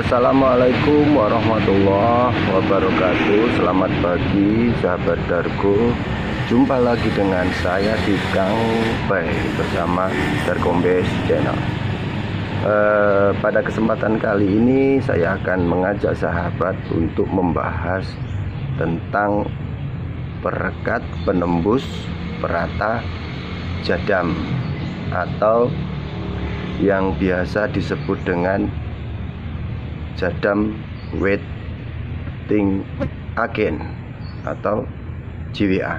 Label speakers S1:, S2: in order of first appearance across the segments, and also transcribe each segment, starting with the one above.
S1: Assalamualaikum warahmatullahi wabarakatuh. Selamat pagi sahabat Dargo. Jumpa lagi dengan saya di Kang Bay bersama Darkombes Channel. Pada kesempatan kali ini saya akan mengajak sahabat untuk membahas tentang perekat penembus perata jadam atau yang biasa disebut dengan jadam waiting agent atau JWA.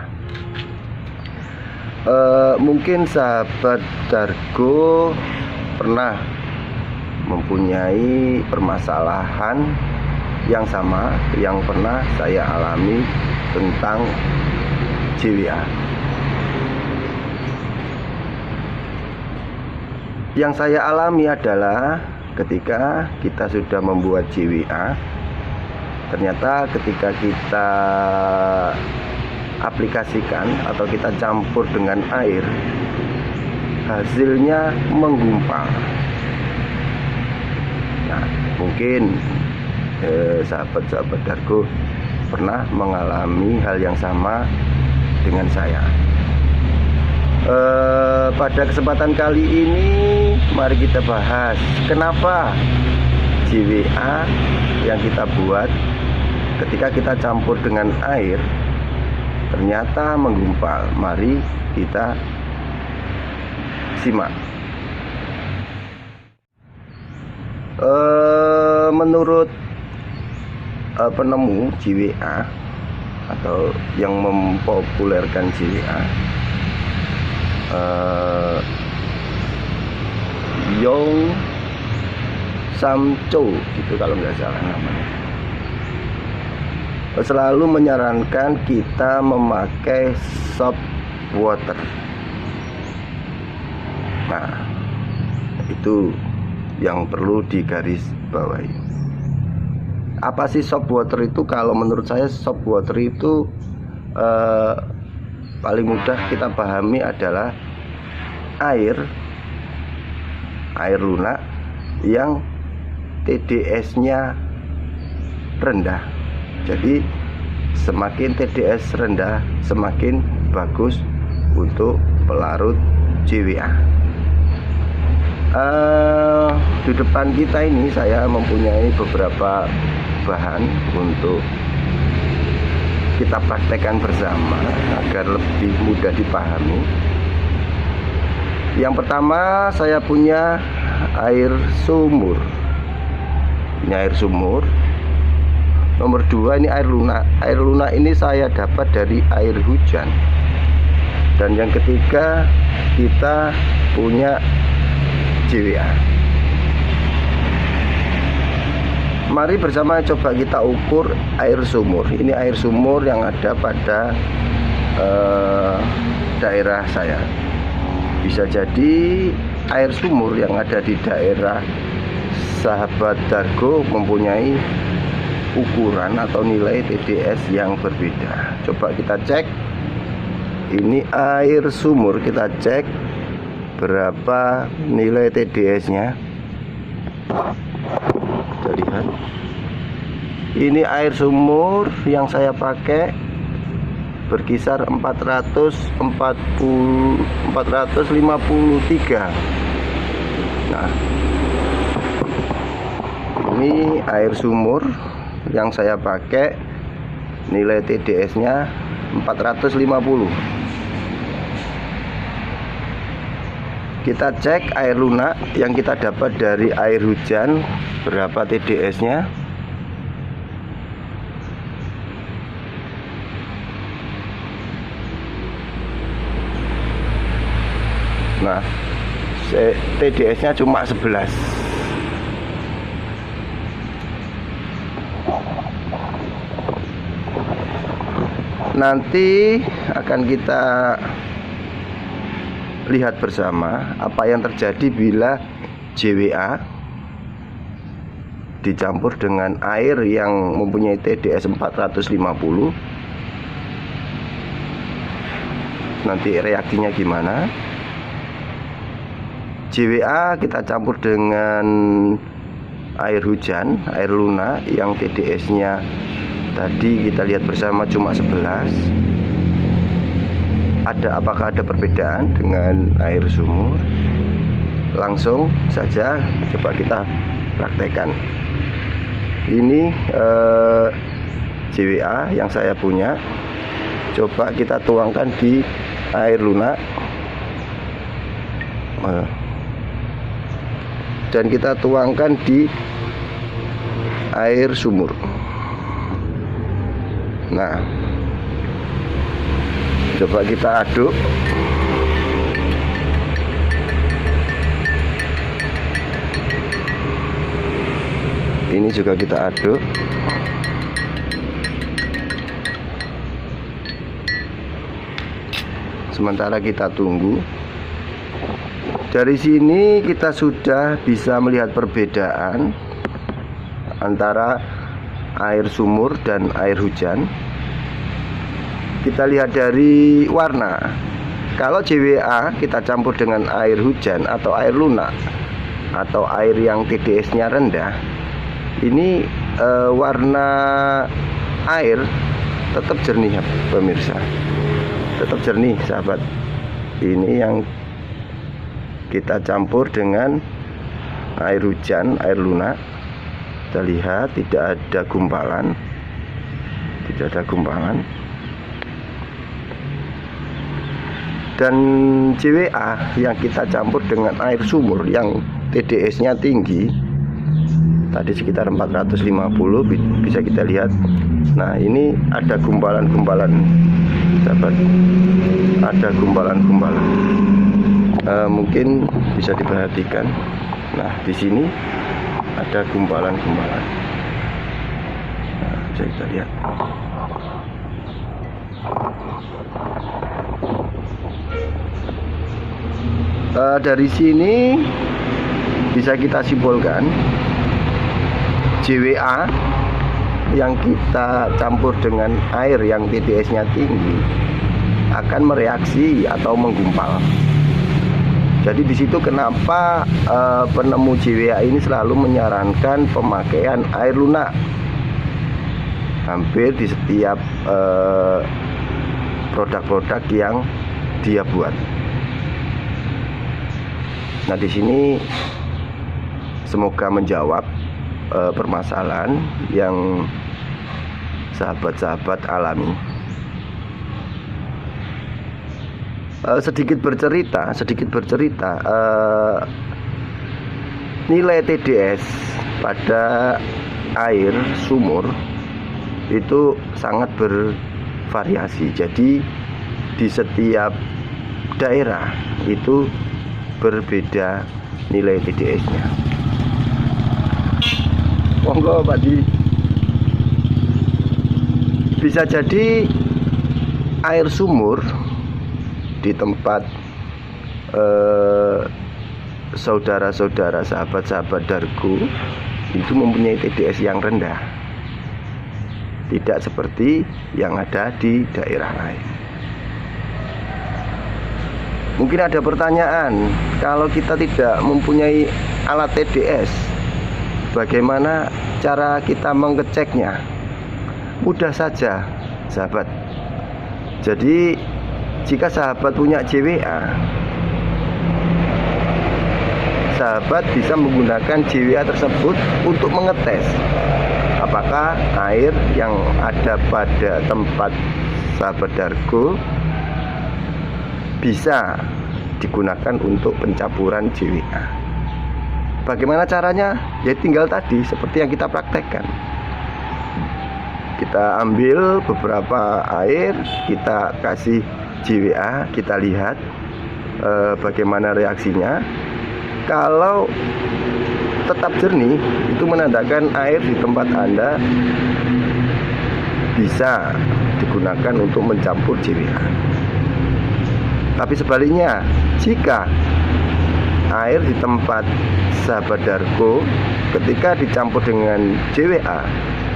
S1: Mungkin sahabat Dargo pernah mempunyai permasalahan yang sama yang pernah saya alami tentang JWA. Yang saya alami adalah ketika kita sudah membuat JWA, ternyata ketika kita aplikasikan atau kita campur dengan air, hasilnya menggumpal. Nah, mungkin sahabat-sahabat Dargo pernah mengalami hal yang sama dengan saya. Pada kesempatan kali ini mari kita bahas kenapa JWA yang kita buat ketika kita campur dengan air ternyata menggumpal. Mari kita simak. Menurut penemu JWA atau yang mempopulerkan JWA, Yong Samcho gitu kalau nggak salah namanya, selalu menyarankan kita memakai soap water. Nah, itu yang perlu digarisbawahi. Apa sih soap water itu? Kalau menurut saya soap water itu paling mudah kita pahami adalah air lunak yang TDS-nya rendah. Jadi semakin TDS rendah semakin bagus untuk pelarut JWA. Di depan kita ini saya mempunyai beberapa bahan untuk kita praktekkan bersama agar lebih mudah dipahami. Yang pertama, saya punya air sumur. Ini air sumur. Nomor 2 ini air lunak. Air lunak ini saya dapat dari air hujan. Dan yang ketiga, kita punya JWA. Mari bersama coba kita ukur air sumur. Ini air sumur yang ada pada daerah saya. Bisa jadi air sumur yang ada di daerah sahabat Dargo mempunyai ukuran atau nilai TDS yang berbeda. Coba kita cek. Ini air sumur, kita cek berapa nilai TDS-nya. Kita lihat. Ini air sumur yang saya pakai berkisar 453. Nah, ini air sumur yang saya pakai, nilai TDS-nya 450. Kita cek air lunak yang kita dapat dari air hujan, berapa TDS-nya. Nah, TDS-nya cuma 11. Nanti akan kita lihat bersama apa yang terjadi bila JWA dicampur dengan air yang mempunyai TDS 450. Nanti reaksinya gimana? JWA kita campur dengan air hujan, air lunak yang TDS-nya tadi kita lihat bersama cuma 11. Apakah ada perbedaan dengan air sumur? Langsung saja coba kita praktekkan. Ini JWA yang saya punya. Coba kita tuangkan di air lunak dan kita tuangkan di air sumur. Nah, coba kita aduk. Ini juga kita aduk. Sementara kita tunggu. Dari sini kita sudah bisa melihat perbedaan antara air sumur dan air hujan. Kita lihat dari warna. Kalau JWA kita campur dengan air hujan atau air lunak atau air yang TDS-nya rendah, ini warna air tetap jernih ya pemirsa, tetap jernih sahabat. Ini yang kita campur dengan air hujan, air lunak. Kita lihat tidak ada gumpalan, tidak ada gumpalan. Dan JWA yang kita campur dengan air sumur yang TDS-nya tinggi, tadi sekitar 450, bisa kita lihat. Nah, ini ada gumpalan-gumpalan sahabat, ada gumpalan-gumpalan. Mungkin bisa diperhatikan. Nah, di sini ada gumpalan-gumpalan. Nah, bisa kita lihat. Dari sini bisa kita simpulkan JWA yang kita campur dengan air yang TDS-nya tinggi akan mereaksi atau menggumpal. Jadi di situ kenapa penemu JWA ini selalu menyarankan pemakaian air lunak hampir di setiap produk-produk yang dia buat. Nah, di sini semoga menjawab permasalahan yang sahabat-sahabat alami. Sedikit bercerita, nilai TDS pada air sumur itu sangat bervariasi. Jadi di setiap daerah itu berbeda nilai TDS-nya. Monggo Pak Di. Bisa jadi air sumur di tempat saudara-saudara, sahabat-sahabat Dargo itu mempunyai TDS yang rendah, tidak seperti yang ada di daerah lain. Mungkin ada pertanyaan, kalau kita tidak mempunyai alat TDS, bagaimana cara kita mengeceknya? Mudah saja sahabat. Jadi jika sahabat punya JWA, sahabat bisa menggunakan JWA tersebut untuk mengetes apakah air yang ada pada tempat sahabat Dargo bisa digunakan untuk pencampuran JWA. Bagaimana caranya? Ya tinggal tadi seperti yang kita praktekkan. Kita ambil beberapa air, kita kasih JWA, kita lihat bagaimana reaksinya. Kalau tetap jernih, itu menandakan air di tempat Anda bisa digunakan untuk mencampur JWA. Tapi sebaliknya, jika air di tempat sahabat Dargo ketika dicampur dengan JWA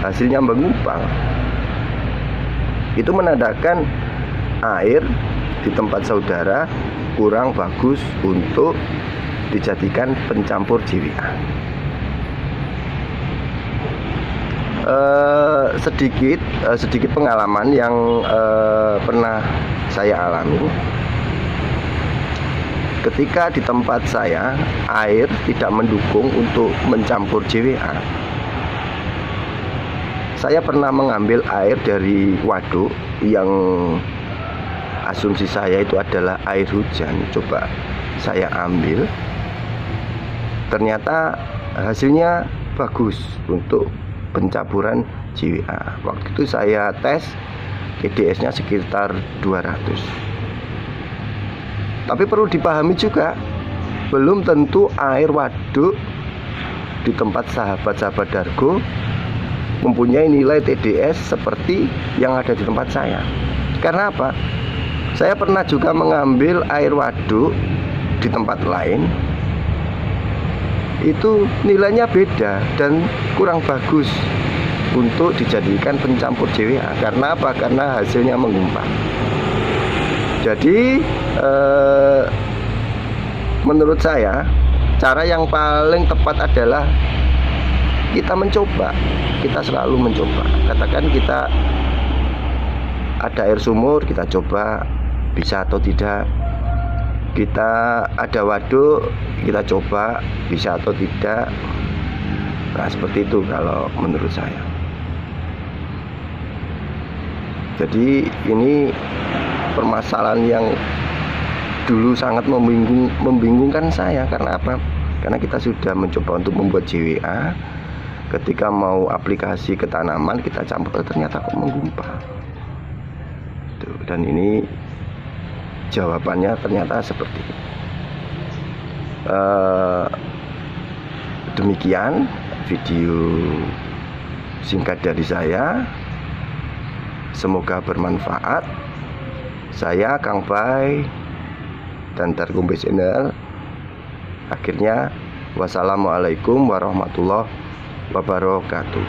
S1: hasilnya menggumpal, itu menandakan air di tempat saudara kurang bagus untuk dijadikan pencampur JWA. sedikit pengalaman yang pernah saya alami. Ketika di tempat saya air tidak mendukung untuk mencampur JWA, saya pernah mengambil air dari waduk yang asumsi saya itu adalah air hujan. Coba saya ambil, ternyata hasilnya bagus untuk pencampuran JWA. Waktu itu saya tes GDS-nya sekitar 200. Tapi perlu dipahami juga, belum tentu air waduk di tempat sahabat-sahabat Dargo mempunyai nilai TDS seperti yang ada di tempat saya. Karena apa? Saya pernah juga mengambil air waduk di tempat lain, itu nilainya beda dan kurang bagus untuk dijadikan pencampur JWA. Karena apa? Karena hasilnya menggumpal. Jadi menurut saya cara yang paling tepat adalah kita mencoba. Kita selalu mencoba. Katakan kita ada air sumur, kita coba bisa atau tidak. Kita ada waduk, kita coba bisa atau tidak. Nah, seperti itu kalau menurut saya. Jadi ini permasalahan yang dulu sangat membingungkan saya. Karena apa? Karena kita sudah mencoba untuk membuat JWA. Ketika mau aplikasi ke tanaman, kita campur, ternyata kok menggumpal. Dan ini jawabannya ternyata seperti itu. Demikian video singkat dari saya. Semoga bermanfaat. Saya Kang Bay dan Dargo Channel. Akhirnya, wassalamualaikum warahmatullahi wabarakatuh.